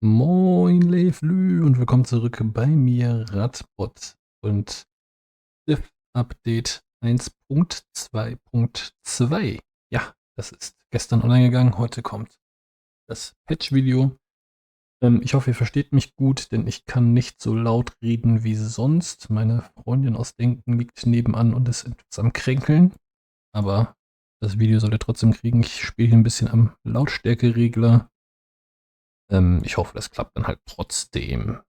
Moin Leiflü und willkommen zurück bei mir Radbot und Diff Update 1.2.2. Ja, das ist gestern online gegangen, heute kommt das Patch-Video. Ich hoffe, ihr versteht mich gut, denn ich kann nicht so laut reden wie sonst. Meine Freundin aus Denken liegt nebenan und ist etwas am Kränkeln, aber das Video soll ihr trotzdem kriegen. Ich spiele hier ein bisschen am Lautstärkeregler. Ich hoffe, das klappt dann halt trotzdem.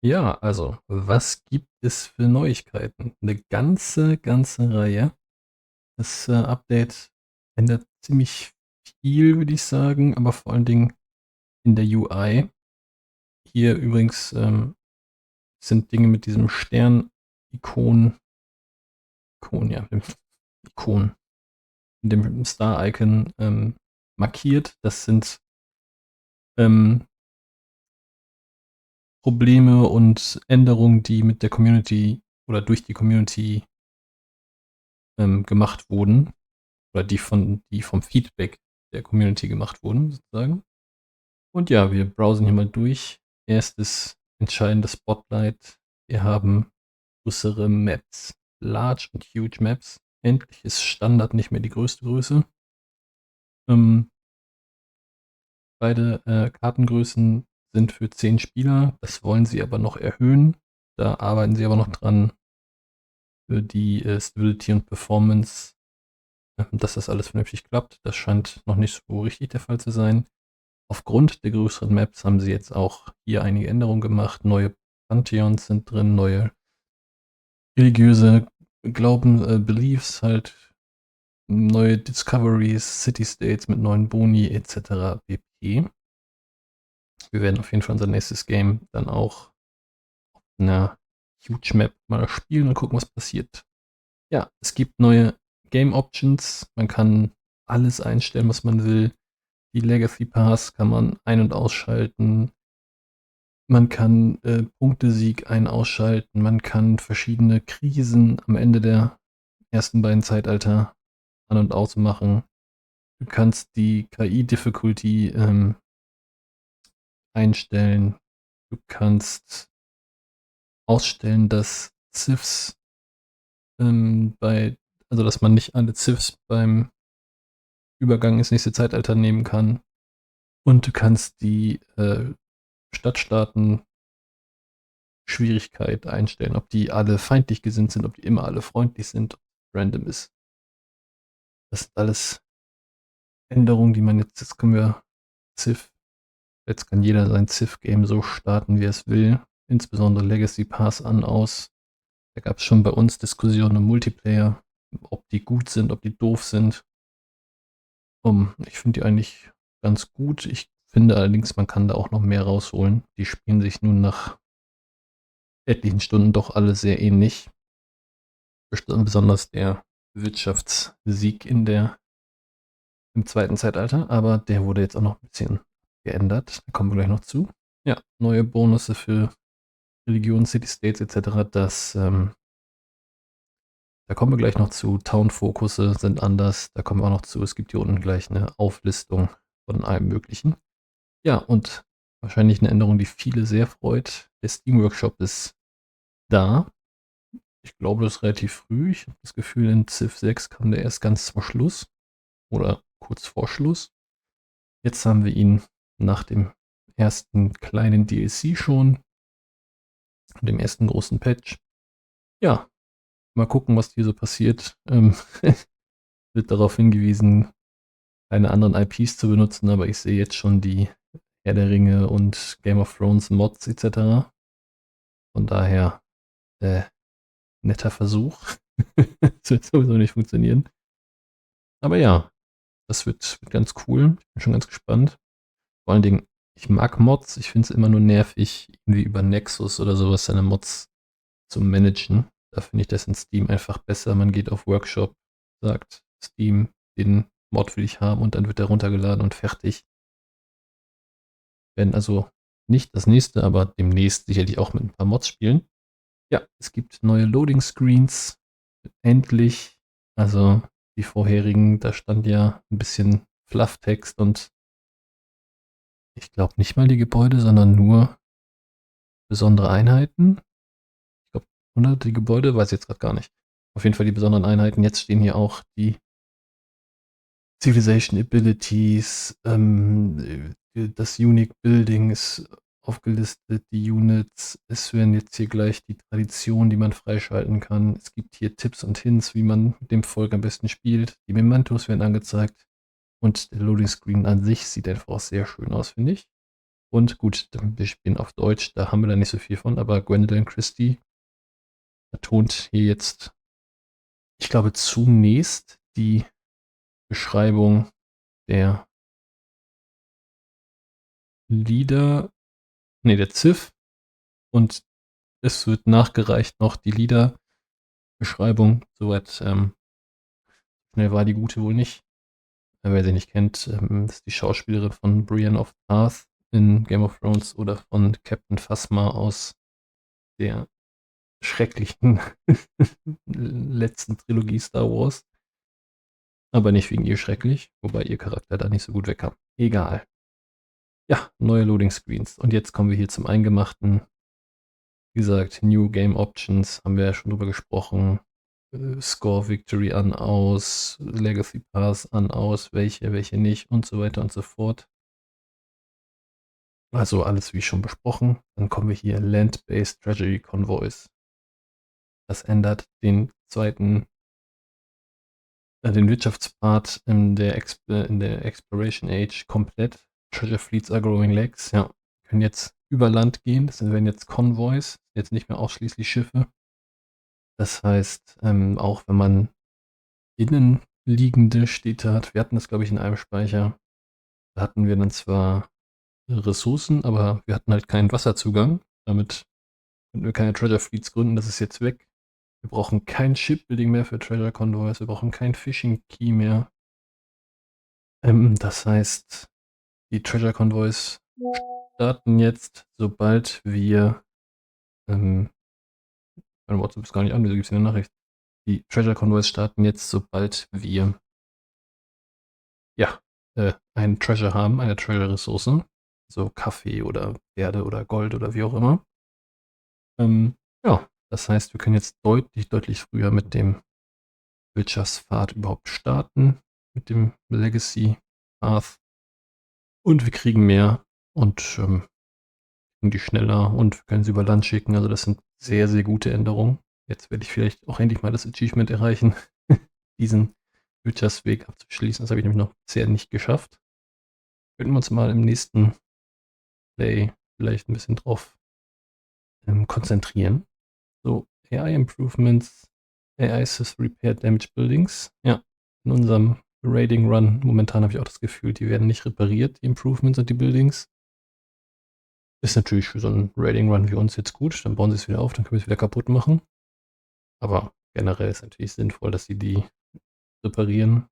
Ja, also, was gibt es für Neuigkeiten? Eine ganze Reihe. Das Update ändert ziemlich viel, würde ich sagen, aber vor allen Dingen in der UI. Hier übrigens sind Dinge mit diesem Stern-Ikon, ja, dem Ikon, dem Star-Icon markiert. Das sind ähm, Probleme und Änderungen, die mit der Community oder durch die Community gemacht wurden. Oder die vom Feedback der Community gemacht wurden, sozusagen. Und ja, wir browsen hier mal durch. Erstes entscheidendes Spotlight. Wir haben größere Maps. Large und Huge Maps. Endlich ist Standard nicht mehr die größte Größe. Ähm, beide Kartengrößen sind für 10 Spieler. Das wollen sie aber noch erhöhen. Da arbeiten sie aber noch dran für die Stability und Performance, dass das alles vernünftig klappt. Das scheint noch nicht so richtig der Fall zu sein. Aufgrund der größeren Maps haben sie jetzt auch hier einige Änderungen gemacht. Neue Pantheons sind drin, neue religiöse Glauben, Beliefs halt, neue Discoveries, City-States mit neuen Boni etc. pp. Wir werden auf jeden Fall unser nächstes Game dann auch auf einer Huge Map mal spielen und gucken, was passiert. Ja, es gibt neue Game Options. Man kann alles einstellen, was man will. Die Legacy Pass kann man ein- und ausschalten. Man kann Punktesieg ein- ausschalten. Man kann verschiedene Krisen am Ende der ersten beiden Zeitalter an- und ausmachen. Du kannst die KI-Difficulty einstellen. Du kannst ausstellen, dass Civs also dass man nicht alle Civs beim Übergang ins nächste Zeitalter nehmen kann. Und du kannst die Stadtstaaten Schwierigkeit einstellen, ob die alle feindlich gesinnt sind, ob die immer alle freundlich sind, ob es random ist. Das sind alles Änderungen, die man jetzt können wir Civ, jetzt kann jeder sein Civ-Game so starten, wie er es will. Insbesondere Legacy Pass an, aus. Da gab es schon bei uns Diskussionen im Multiplayer, ob die gut sind, ob die doof sind. Ich finde die eigentlich ganz gut. Ich finde allerdings, man kann da auch noch mehr rausholen. Die spielen sich nun nach etlichen Stunden doch alle sehr ähnlich. Besonders der Wirtschaftssieg im zweiten Zeitalter, aber der wurde jetzt auch noch ein bisschen geändert. Da kommen wir gleich noch zu. Ja, neue Bonusse für Religion, City-States etc. Da kommen wir gleich noch zu. Town-Fokusse sind anders. Da kommen wir auch noch zu. Es gibt hier unten gleich eine Auflistung von allem Möglichen. Ja, und wahrscheinlich eine Änderung, die viele sehr freut. Der Steam-Workshop ist da. Ich glaube, das ist relativ früh. Ich habe das Gefühl, in Civ 6 kam der erst ganz zum Schluss oder kurz vor Schluss. Jetzt haben wir ihn nach dem ersten kleinen DLC schon, dem ersten großen Patch. Ja, mal gucken, was hier so passiert. Wird darauf hingewiesen, keine anderen IPs zu benutzen, aber ich sehe jetzt schon die Herr der Ringe und Game of Thrones Mods etc. Von daher, äh, netter Versuch. Das wird sowieso nicht funktionieren. Aber ja, das wird ganz cool. Ich bin schon ganz gespannt. Vor allen Dingen, ich mag Mods. Ich finde es immer nur nervig, irgendwie über Nexus oder sowas seine Mods zu managen. Da finde ich das in Steam einfach besser. Man geht auf Workshop, sagt Steam, den Mod will ich haben und dann wird er runtergeladen und fertig. Werden also nicht das nächste, aber demnächst sicherlich auch mit ein paar Mods spielen. Ja, es gibt neue Loading Screens. Endlich. Also die vorherigen, da stand ja ein bisschen Flufftext und Ich glaube nicht mal die Gebäude, sondern nur besondere Einheiten. Ich glaube, hunderte die Gebäude, weiß ich jetzt gerade gar nicht. Auf jeden Fall die besonderen Einheiten. Jetzt stehen hier auch die Civilization Abilities, das Unique Building ist aufgelistet, die Units. Es werden jetzt hier gleich die Traditionen, die man freischalten kann. Es gibt hier Tipps und Hints, wie man mit dem Volk am besten spielt. Die Mementos werden angezeigt. Und der Loading Screen an sich sieht einfach auch sehr schön aus, finde ich. Und gut, wir spielen auf Deutsch, da haben wir da nicht so viel von, aber Gwendolyn Christie vertont hier jetzt, ich glaube, zunächst die Beschreibung der Lieder, nee, der Ziff, und es wird nachgereicht noch die Liederbeschreibung. Soweit schnell war die gute wohl nicht. Wer sie nicht kennt, ist die Schauspielerin von Brienne of Tarth in Game of Thrones oder von Captain Phasma aus der schrecklichen letzten Trilogie Star Wars. Aber nicht wegen ihr schrecklich, wobei ihr Charakter da nicht so gut wegkam. Egal. Ja, neue Loading Screens. Und jetzt kommen wir hier zum Eingemachten. Wie gesagt, New Game Options, haben wir ja schon drüber gesprochen. Score Victory an, aus, Legacy Pass an, aus, welche nicht und so weiter und so fort. Also alles wie schon besprochen. Dann kommen wir hier Land-Based Treasury Convoys. Das ändert den zweiten, den Wirtschaftspart in der Exploration Age komplett. Treasure Fleets are growing legs. Ja, können jetzt über Land gehen. Das werden jetzt Convoys, jetzt nicht mehr ausschließlich Schiffe. Das heißt, auch wenn man innenliegende Städte hat, wir hatten das, glaube ich, in einem Speicher, da hatten wir dann zwar Ressourcen, aber wir hatten halt keinen Wasserzugang. Damit konnten wir keine Treasure Fleets gründen. Das ist jetzt weg. Wir brauchen kein Shipbuilding mehr für Treasure Convoys. Wir brauchen kein Fishing Key mehr. Das heißt, die Treasure Convoys starten jetzt, sobald wir. Meine WhatsApp ist gar nicht an, wieso gibt es hier eine Nachricht? Die Treasure Convoys starten jetzt, sobald wir ja, einen Treasure haben, eine Treasure-Ressource. So Kaffee oder Erde oder Gold oder wie auch immer. Ja, das heißt, wir können jetzt deutlich früher mit dem Wirtschaftspfad überhaupt starten, mit dem Legacy Path. Und wir kriegen mehr und kriegen die schneller und wir können sie über Land schicken. Also das sind sehr gute Änderungen. Jetzt werde ich vielleicht auch endlich mal das Achievement erreichen, diesen Wirtschaftsweg abzuschließen. Das habe ich nämlich noch bisher nicht geschafft. Könnten wir uns mal im nächsten Play vielleicht ein bisschen drauf konzentrieren. So, AI Improvements, AI Assist Repair Damage Buildings. Ja, in unserem Raiding Run momentan habe ich auch das Gefühl, die werden nicht repariert, die Improvements und die Buildings. Ist natürlich für so einen Raiding Run wie uns jetzt gut. Dann bauen sie es wieder auf, dann können wir es wieder kaputt machen. Aber generell ist natürlich sinnvoll, dass sie die reparieren.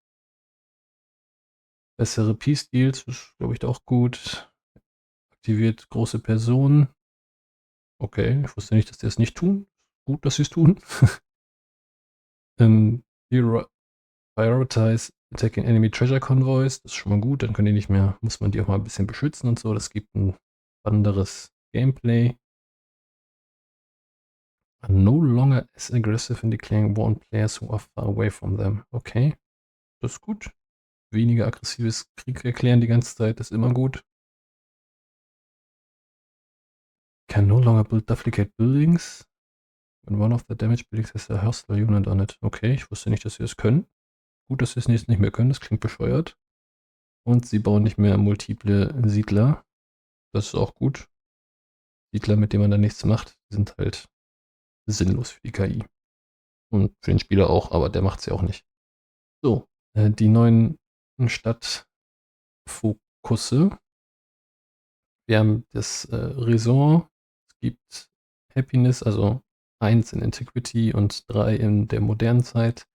Bessere Peace Deals ist, glaube ich, auch gut. Aktiviert große Personen. Okay, ich wusste nicht, dass die das nicht tun. Gut, dass sie es tun. Prioritize Attacking Enemy Treasure Convoys. Das ist schon mal gut. Dann können die nicht mehr, muss man die auch mal ein bisschen beschützen und so. Das gibt ein anderes Gameplay. Are no longer as aggressive in declaring war on players who are far away from them. Okay, das ist gut. Weniger aggressives Krieg erklären die ganze Zeit ist immer gut. Can no longer build duplicate buildings. When one of the damaged buildings has a hostile unit on it. Okay, ich wusste nicht, dass sie das können. Gut, dass sie es nicht mehr können. Das klingt bescheuert. Und sie bauen nicht mehr multiple Siedler. Das ist auch gut. Siedler, mit denen man dann nichts macht, sind halt sinnlos für die KI. Und für den Spieler auch, aber der macht es ja auch nicht. So, die neuen Stadtfokusse. Wir haben das Raison. Es gibt Happiness, also 1 in Antiquity und 3 in der modernen Zeit.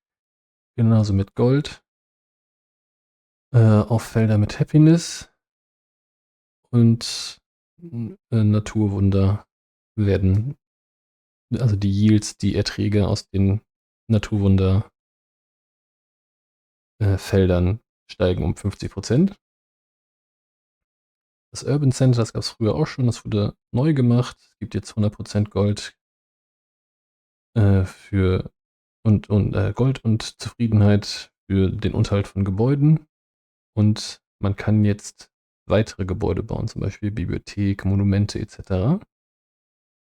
Genauso mit Gold. Auf Felder mit Happiness. Und Naturwunder werden, also die Yields, die Erträge aus den Naturwunderfeldern steigen um 50%. Das Urban Center, das gab es früher auch schon, das wurde neu gemacht. Es gibt jetzt 100% Gold für Gold und Zufriedenheit für den Unterhalt von Gebäuden. Und man kann jetzt weitere Gebäude bauen, zum Beispiel Bibliothek, Monumente etc.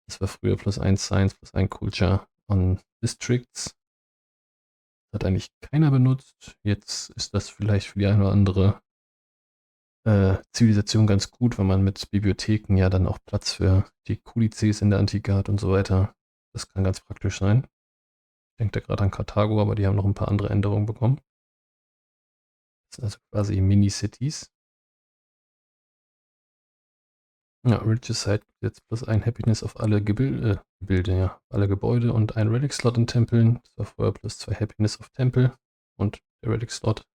Das war früher +1 Science, +1 Culture on Districts. Hat eigentlich keiner benutzt. Jetzt ist das vielleicht für die eine oder andere Zivilisation ganz gut, weil man mit Bibliotheken ja dann auch Platz für die Kodizes in der Antike hat und so weiter. Das kann ganz praktisch sein. Ich denke da gerade an Karthago, aber die haben noch ein paar andere Änderungen bekommen. Das sind also quasi Mini-Cities. Ja, Religious Site jetzt +1 Happiness auf alle Gebilde, ja. Alle Gebäude und ein Relic-Slot in Tempeln. Das war vorher +2 Happiness auf Tempel und der Relic-Slot.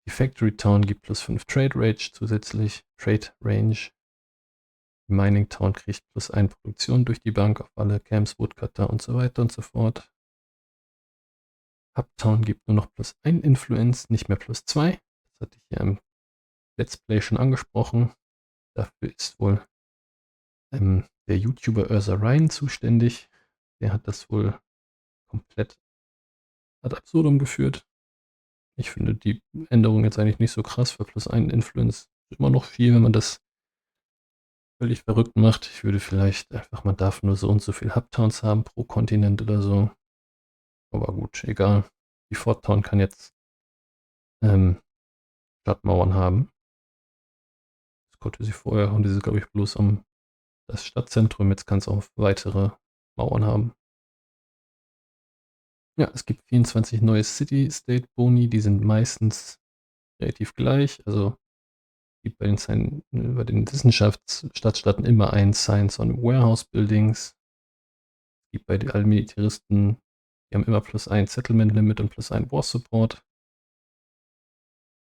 Die Factory Town gibt +5 Trade Range zusätzlich. Trade Range. Die Mining Town kriegt +1 Produktion durch die Bank auf alle Camps, Woodcutter und so weiter und so fort. Hubtown gibt nur noch +1 Influence, nicht mehr +2. Das hatte ich ja im Let's Play schon angesprochen. Dafür ist wohl der YouTuber Ursa Ryan zuständig. Der hat das wohl komplett ad absurdum geführt. Ich finde die Änderung jetzt eigentlich nicht so krass, für +1 Influence ist immer noch viel, wenn man das völlig verrückt macht. Ich würde vielleicht einfach, man darf nur so und so viel Hubtowns haben pro Kontinent oder so. Aber gut, egal. Die Fort Town kann jetzt ähm, Stadtmauern haben. Das konnte sie vorher und diese, glaube ich, bloß um das Stadtzentrum. Jetzt kann es auch weitere Mauern haben. Ja, es gibt 24 neue City-State-Boni, die sind meistens relativ gleich. Also gibt bei den Wissenschaftsstadtstaaten immer ein Science on Warehouse Buildings. Es gibt bei allen Militaristen, die haben immer +1 Settlement Limit und +1 War Support.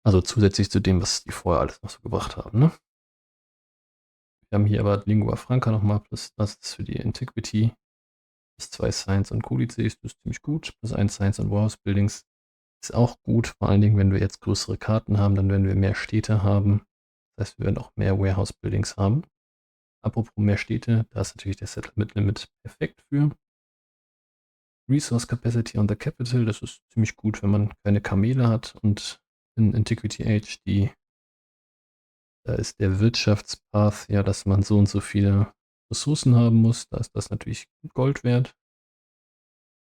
Also zusätzlich zu dem, was die vorher alles noch so gebracht haben. Ne? Wir haben hier aber Lingua Franca nochmal, plus das ist für die Antiquity. +2 Science und Kodizes, das ist ziemlich gut. +1 Science und Warehouse Buildings ist auch gut. Vor allen Dingen, wenn wir jetzt größere Karten haben, dann werden wir mehr Städte haben. Das heißt, wir werden auch mehr Warehouse Buildings haben. Apropos mehr Städte, da ist natürlich der Settlement Limit perfekt für. Resource Capacity on the Capital, das ist ziemlich gut, wenn man keine Kamele hat. Und in Antiquity Age, da ist der Wirtschaftspath ja, dass man so und so viele Ressourcen haben muss. Da ist das natürlich Gold wert.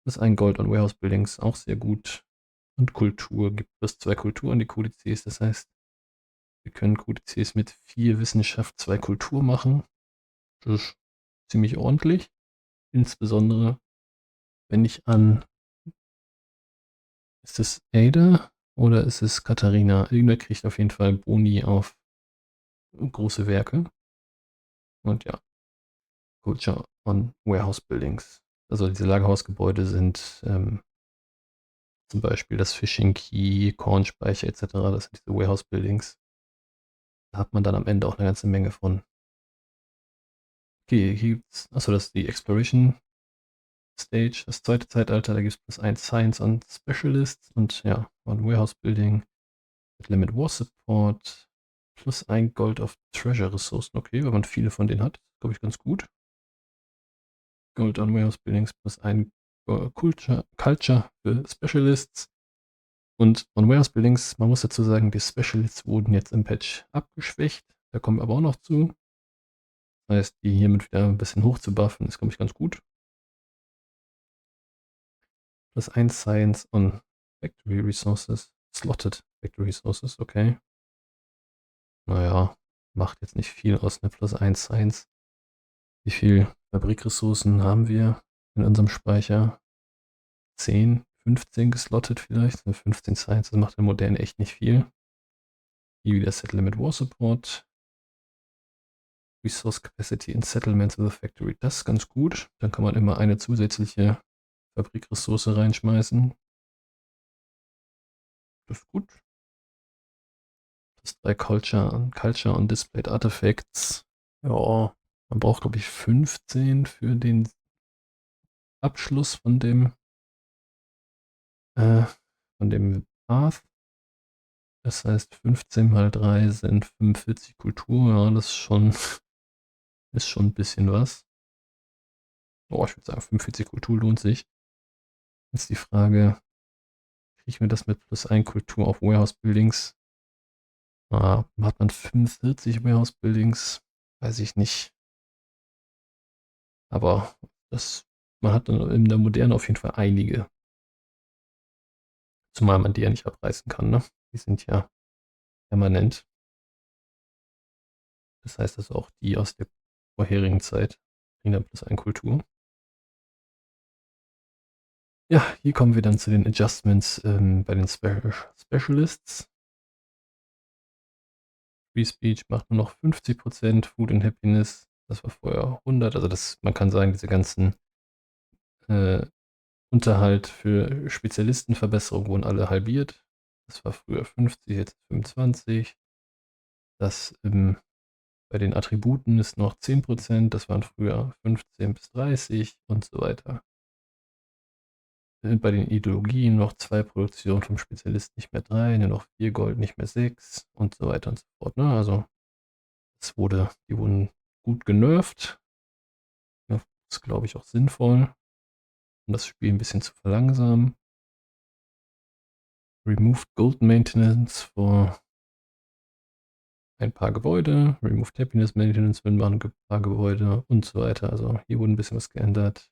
Das ist ein Gold on Warehouse Buildings auch sehr gut. Und Kultur gibt es 2 Kultur an die Kodizes. Das heißt, wir können Kodizes mit 4 Wissenschaft, 2 Kultur machen. Das ist ziemlich ordentlich. Insbesondere, wenn ich an, ist es Ada oder ist es Katharina? Irgendwer kriegt auf jeden Fall Boni auf große Werke. Und ja, Culture on Warehouse Buildings. Also diese Lagerhausgebäude sind zum Beispiel das Fishing Key, Kornspeicher etc. Das sind diese Warehouse Buildings. Da hat man dann am Ende auch eine ganze Menge von. Okay, hier gibt's, achso, das ist die Exploration Stage, das zweite Zeitalter, da gibt es +1 Science und Specialists und ja, ein Warehouse Building mit Limit War Support, +1 Gold of Treasure Ressourcen, okay, wenn man viele von denen hat, glaube ich ganz gut. Gold on Warehouse Buildings +1 Culture für Specialists. Und on Warehouse Buildings, man muss dazu sagen, die Specialists wurden jetzt im Patch abgeschwächt. Da kommen wir aber auch noch zu. Das heißt, die hiermit wieder ein bisschen hoch zu buffen, ist, glaube ich, ganz gut. +1 Science on Factory Resources. Slotted Factory Resources, okay. Naja, macht jetzt nicht viel aus, ne? +1 Science. Wie viel Fabrikressourcen haben wir in unserem Speicher? 10, 15 geslottet vielleicht. 15 Science, das macht im Modern echt nicht viel. Hier wieder Set Limit War Support. Resource Capacity in Settlements with a Factory. Das ist ganz gut. Dann kann man immer eine zusätzliche Fabrikressource reinschmeißen. Das ist gut. Das 3 Culture und Displayed Artifacts. Ja, man braucht, glaube ich, 15 für den Abschluss äh, von dem Path. Das heißt, 15 mal 3 sind 45 Kultur. Ja, das ist schon ein bisschen was. Oh, ich würde sagen, 45 Kultur lohnt sich. Jetzt die Frage, kriege ich mir das mit plus 1 Kultur auf Warehouse Buildings? Hat man 45 Warehouse Buildings? Weiß ich nicht. Aber man hat dann in der Moderne auf jeden Fall einige. Zumal man die ja nicht abreißen kann, ne? Die sind ja permanent. Das heißt also auch die aus der vorherigen Zeit kriegen dann plus 1 Kultur. Ja, hier kommen wir dann zu den Adjustments bei den Specialists. Free Speech macht nur noch 50%, Food and Happiness, das war vorher 100. Also man kann sagen, diese ganzen äh, Unterhalt für Spezialistenverbesserungen wurden alle halbiert. Das war früher 50, jetzt 25. Das bei den Attributen ist noch 10%, das waren früher 15 bis 30 und so weiter. Bei den Ideologien noch 2 Produktionen vom Spezialist, nicht mehr 3, nur noch 4 Gold, nicht mehr 6 und so weiter und so fort. Ne? Also die wurden gut genervt. Ja, ist, glaube ich, auch sinnvoll, um das Spiel ein bisschen zu verlangsamen. Removed Gold Maintenance for ein paar Gebäude, Removed Happiness Maintenance für ein paar Gebäude und so weiter. Also hier wurde ein bisschen was geändert.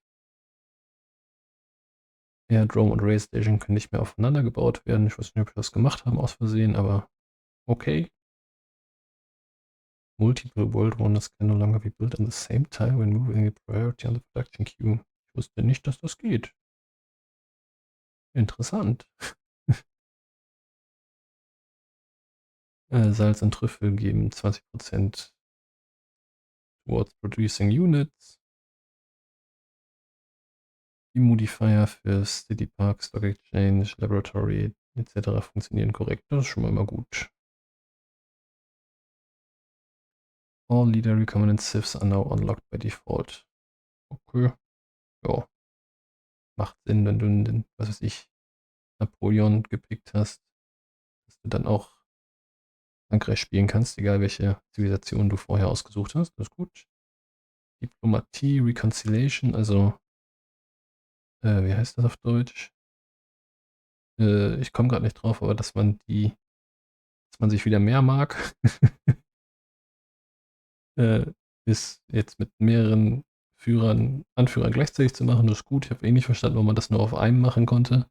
Airdrome und Race Station können nicht mehr aufeinander gebaut werden. Ich weiß nicht, ob wir das gemacht haben aus Versehen, aber okay. Multiple world wonders can no longer be built at the same time when moving a priority on the production queue. Ich wusste nicht, dass das geht. Interessant. Salz und Trüffel geben 20% towards producing units. Die Modifier für City Park, Stock Exchange, Laboratory etc. funktionieren korrekt. Das ist schon mal immer gut. All Leader Recombinant Civs are now unlocked by default. Okay. Ja. Macht Sinn, wenn du den, was weiß ich, Napoleon gepickt hast, dass du dann auch Frankreich spielen kannst, egal welche Zivilisation du vorher ausgesucht hast. Das ist gut. Diplomatie, Reconciliation, also, wie heißt das auf Deutsch? Ich komme gerade nicht drauf, aber dass man sich wieder mehr mag. Ist jetzt mit mehreren Anführern gleichzeitig zu machen, das ist gut. Ich habe eh nicht verstanden, warum man das nur auf einem machen konnte.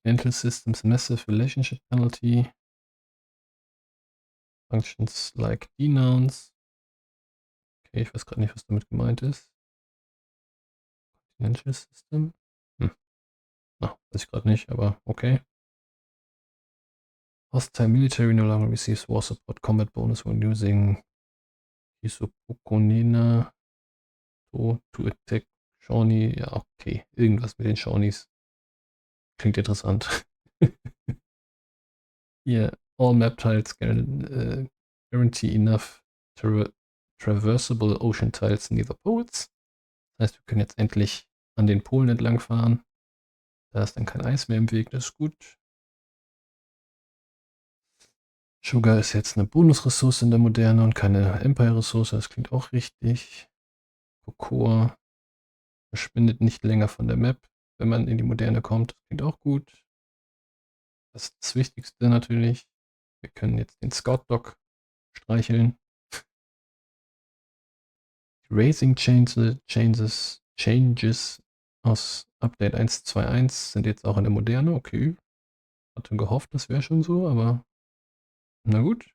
Continental Systems Massive Relationship Penalty. Functions like denouns. Okay, ich weiß gerade nicht, was damit gemeint ist. Continental System? Weiß ich gerade nicht, aber okay. Hostile military no longer receives war support combat bonus when using Hisopukonena to attack Shawnee. Ja, okay. Irgendwas mit den Shawnees. Klingt interessant. Hier, all map tiles guarantee enough traversable ocean tiles near the poles. Das heißt, wir können jetzt endlich an den Polen entlang fahren. Da ist dann kein Eis mehr im Weg, das ist gut. Sugar ist jetzt eine Bonusressource in der Moderne und keine Empire-Ressource, das klingt auch richtig. Cocoa verschwindet nicht länger von der Map, wenn man in die Moderne kommt, das klingt auch gut. Das ist das Wichtigste natürlich. Wir können jetzt den Scout-Dock streicheln. Die Racing Changes aus Update 1.2.1 sind jetzt auch in der Moderne, okay. Hatte gehofft, das wäre schon so, aber na gut.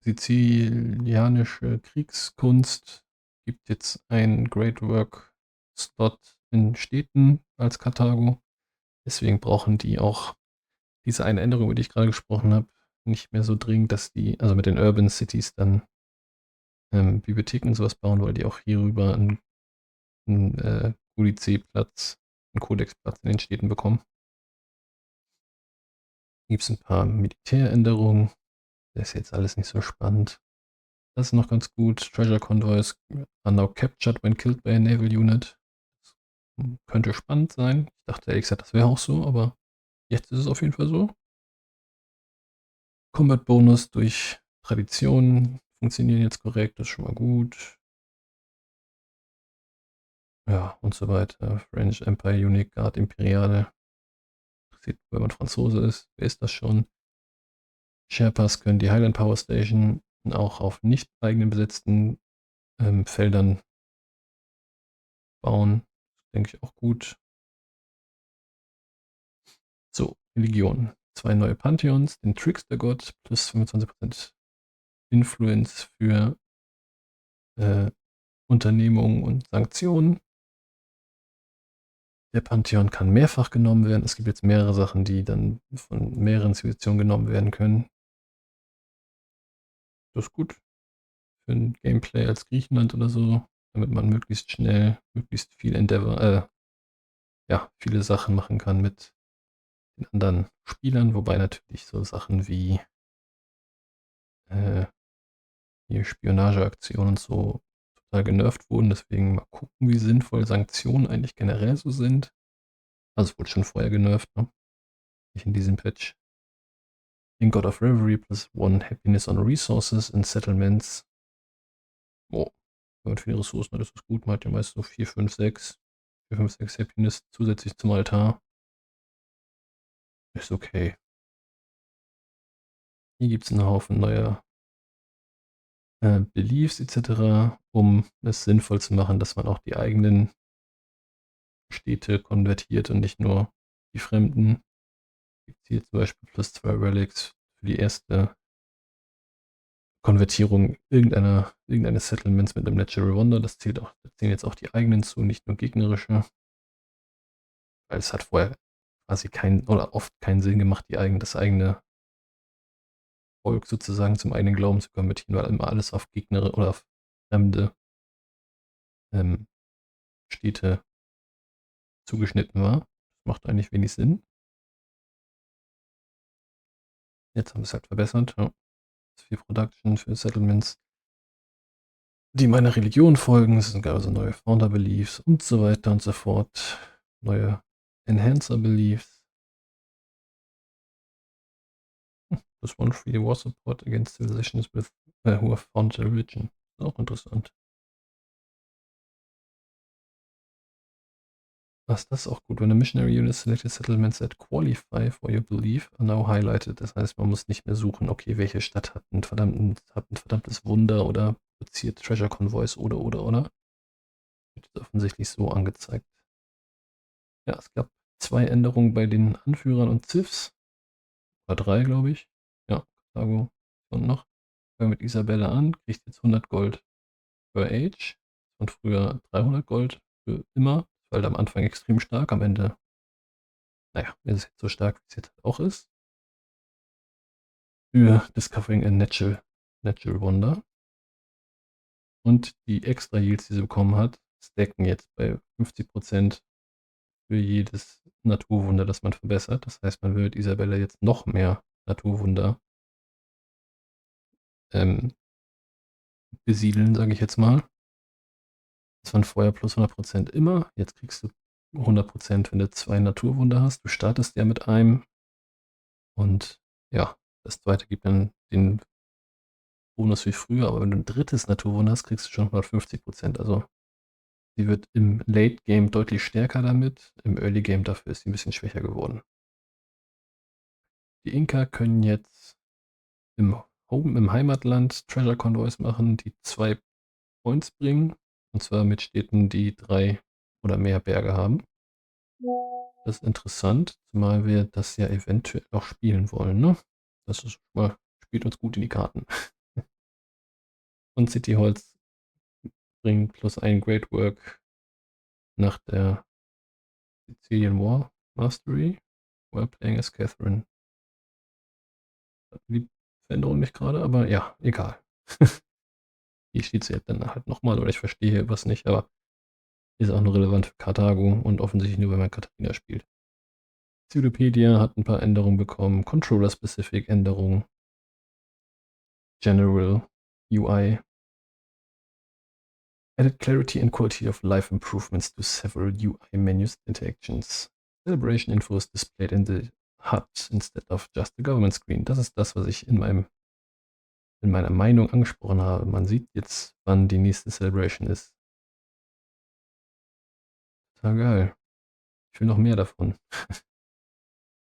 Sizilianische Kriegskunst gibt jetzt einen Great Work Slot in Städten als Karthago. Deswegen brauchen die auch diese eine Änderung, über die ich gerade gesprochen habe, nicht mehr so dringend, dass die, also mit den Urban Cities dann Bibliotheken und sowas bauen, weil die auch hierüber einen Kodizeplatz, einen Kodexplatz in den Städten bekommen. Gibt es ein paar Militäränderungen. Das ist jetzt alles nicht so spannend. Das ist noch ganz gut. Treasure Convoys are now captured when killed by a naval unit. Könnte spannend sein. Ich dachte ehrlich gesagt, das wäre auch so, aber jetzt ist es auf jeden Fall so. Combat-Bonus durch Tradition funktionieren jetzt korrekt, das ist schon mal gut. Ja, und so weiter. French Empire, Unique Guard, Imperiale. Interessiert, wenn man Franzose ist. Wer ist das schon? Sherpas können die Highland Power Station auch auf nicht eigenen besetzten Feldern bauen. Denke ich auch gut. So, Religion. 2 neue Pantheons, den Trickster-Gott plus 25% Influence für Unternehmungen und Sanktionen. Der Pantheon kann mehrfach genommen werden. Es gibt jetzt mehrere Sachen, die dann von mehreren Zivilisationen genommen werden können. Das ist gut für ein Gameplay als Griechenland oder so, damit man möglichst schnell, möglichst viel ja, viele Sachen machen kann mit den anderen Spielern, wobei natürlich so Sachen wie äh, hier Spionageaktionen und so total genervt wurden. Deswegen mal gucken, wie sinnvoll Sanktionen eigentlich generell so sind. Also es wurde schon vorher genervt, ne? Nicht in diesem Patch. In God of Reverie plus 1 Happiness on Resources in Settlements. Oh, für die Ressourcen, das ist gut. Man hat ja meist so 4, 5, 6. 4, 5, 6 Happiness zusätzlich zum Altar. Ist okay. Hier gibt es einen Haufen neuer Beliefs etc., um es sinnvoll zu machen, dass man auch die eigenen Städte konvertiert und nicht nur die fremden. Gibt es hier zum Beispiel plus 2 Relics für die erste Konvertierung irgendeines Settlements mit einem Natural Wonder. Da zählen jetzt auch die eigenen zu, nicht nur gegnerische. Weil es hat vorher quasi keinen oder oft keinen Sinn gemacht, das eigene Volk sozusagen zum eigenen Glauben zu konvertieren, weil immer alles auf Gegner oder auf fremde ähm, Städte zugeschnitten war. Das macht eigentlich wenig Sinn. Jetzt haben wir es halt verbessert. Ja. Viel Production für Settlements, die meiner Religion folgen. Es sind also neue Founder Beliefs und so weiter und so fort. Neue Enhancer Beliefs. This one free war support against civilizations who have founded a religion. Ist auch interessant. Was das ist auch gut, wenn a missionary unit selected settlements that qualify for your belief are now highlighted. Das heißt, man muss nicht mehr suchen, okay, welche Stadt hat ein verdammtes Wunder oder produziert Treasure Convoys oder. Wird jetzt offensichtlich so angezeigt. Ja, es gab 2 Änderungen bei den Anführern und Ziffs. Oder 3, glaube ich. Ja, Karthago und noch. Fangen mit Isabella an, kriegt jetzt 100 Gold per Age. Und früher 300 Gold für immer. Weil am Anfang extrem stark, am Ende, naja, ist es jetzt so stark, wie es jetzt auch ist. Für Discovering a Natural Wonder. Und die extra Yields, die sie bekommen hat, stacken jetzt bei 50% für jedes Naturwunder, das man verbessert. Das heißt, man wird Isabella jetzt noch mehr Naturwunder ähm, besiedeln, sage ich jetzt mal. Das waren vorher plus 100% immer. Jetzt kriegst du 100%, wenn du 2 Naturwunder hast. Du startest ja mit einem. Und ja, das zweite gibt dann den Bonus wie früher. Aber wenn du ein drittes Naturwunder hast, kriegst du schon 150%. Also sie wird im Late Game deutlich stärker damit. Im Early Game dafür ist sie ein bisschen schwächer geworden. Die Inka können jetzt im Heimatland Treasure Convoys machen, die 2 Points bringen. Und zwar mit Städten, die 3 oder mehr Berge haben. Das ist interessant, zumal wir das ja eventuell auch spielen wollen, ne? Das ist mal, spielt uns gut in die Karten. Und City Halls bringt plus 1 Great Work nach der Sicilian War Mastery. While playing as Catherine. Die Veränderung nicht gerade, aber ja, egal. Hier steht sie jetzt dann halt nochmal, oder ich verstehe hier was nicht, aber ist auch nur relevant für Karthago und offensichtlich nur, wenn man Katharina spielt. Cyclopedia hat ein paar Änderungen bekommen, Controller-Specific Änderungen, General UI. Added clarity and quality of life improvements to several UI menus and interactions. Celebration info is displayed in the HUD instead of just the government screen. Das ist das, was ich in meiner Meinung angesprochen habe. Man sieht jetzt, wann die nächste Celebration ist. Total geil. Ich will noch mehr davon.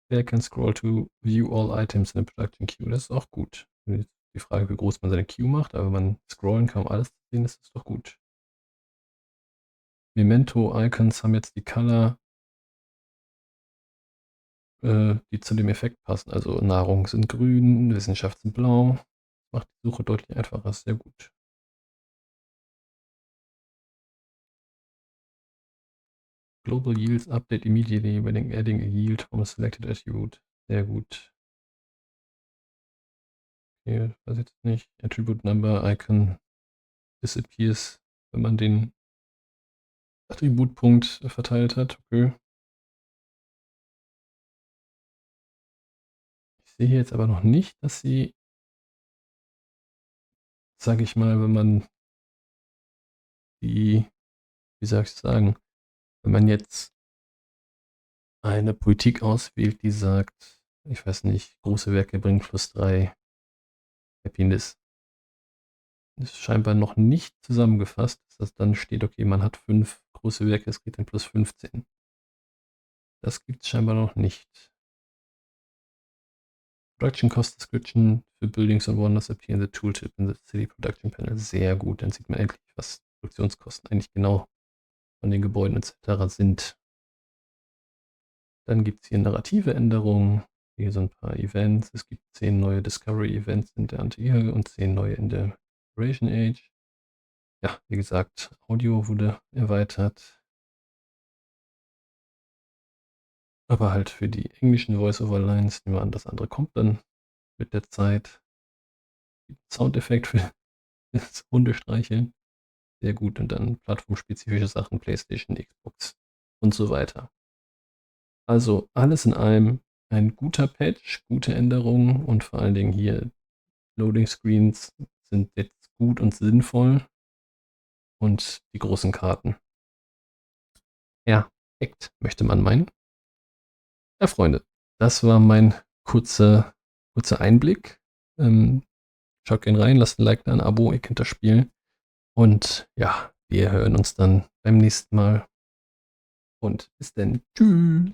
Player can scroll to view all items in a production queue. Das ist auch gut. Die Frage, wie groß man seine Queue macht, aber wenn man scrollen kann, um alles zu sehen, ist das doch gut. Memento-Icons haben jetzt die Color, die zu dem Effekt passen. Also Nahrung sind grün, Wissenschaft sind blau. Das macht die Suche deutlich einfacher, ist sehr gut. Global Yields Update immediately when adding a yield from a selected attribute. Sehr gut. Okay, weiß jetzt nicht. Attribute Number Icon disappears, wenn man den Attributpunkt verteilt hat. Okay. Ich sehe hier jetzt aber noch nicht, dass sie, sage ich mal, wenn man die, wie soll ich sagen, wenn man jetzt eine Politik auswählt, die sagt, ich weiß nicht, große Werke bringen +3 Happiness. Ist scheinbar noch nicht zusammengefasst, dass das dann steht, okay, man hat 5 große Werke, es geht dann +15. Das gibt es scheinbar noch nicht. Production Cost Description für Buildings and Wonders appear in the Tooltip in the City Production Panel. Sehr gut, dann sieht man endlich, was Produktionskosten eigentlich genau von den Gebäuden etc. sind. Dann gibt es hier narrative Änderungen, hier so ein paar Events. Es gibt 10 neue Discovery-Events in der Antike und 10 neue in der Operation Age. Ja, wie gesagt, Audio wurde erweitert. Aber halt für die englischen Voice-Over-Lines, nehmen wir an, das andere kommt dann mit der Zeit. Soundeffekt für das Hundestreicheln. Sehr gut. Und dann plattformspezifische Sachen, PlayStation, Xbox und so weiter. Also alles in allem ein guter Patch, gute Änderungen und vor allen Dingen hier Loading Screens sind jetzt gut und sinnvoll. Und die großen Karten. Ja, Act, möchte man meinen. Ja, Freunde, das war mein kurzer Einblick. Schaut gerne rein, lasst ein Like da, ein Abo, ihr kennt das Spiel. Und ja, wir hören uns dann beim nächsten Mal. Und bis dann. Tschüss.